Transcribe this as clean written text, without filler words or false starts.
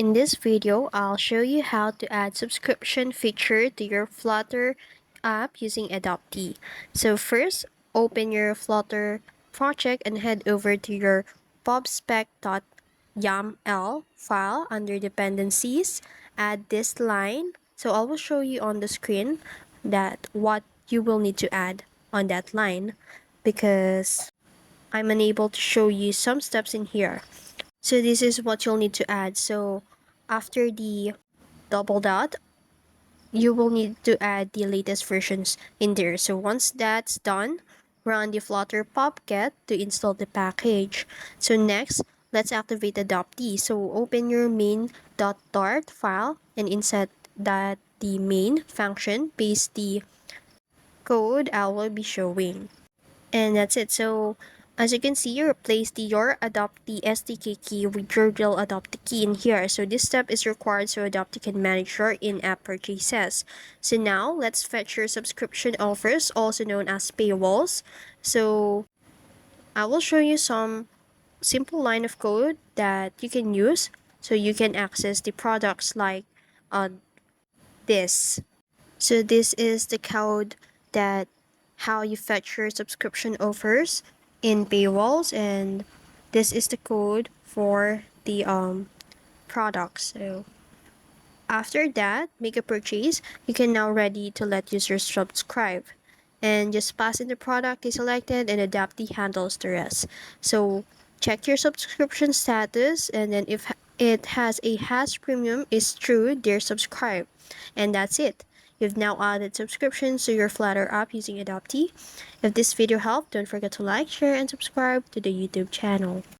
In this video, I'll show you how to add subscription feature to your Flutter app using Adapty. So first, open your Flutter project and head over to your pubspec.yaml file under dependencies. Add this line. So I will show you on the screen that what you will need to add on that line because I'm unable to show you some steps in here. So this is what you'll need to add. So after the double dot, you will need to add the latest versions in there. So once that's done, run the Flutter pubget to install the package. So next, let's activate Adapty. So open your main.dart file and insert that the main function, paste the code I will be showing. And that's it. So as you can see, you replace your Adapty SDK key with your real Adapty key in here. So this step is required so Adapty can manage your in-app purchases. So now let's fetch your subscription offers, also known as paywalls. So I will show you some simple line of code that you can use so you can access the products like this. So this is the code that how you fetch your subscription offers in paywalls, and this is the code for the products. So after that, make a purchase. You can now ready to let users subscribe. And just pass in the product is selected and Adapty handles the rest. So check your subscription status, and then if it has a hash premium is true, they're subscribed. And that's it. You've now added subscriptions to your Flutter app using Adapty. If this video helped, don't forget to like, share, and subscribe to the YouTube channel.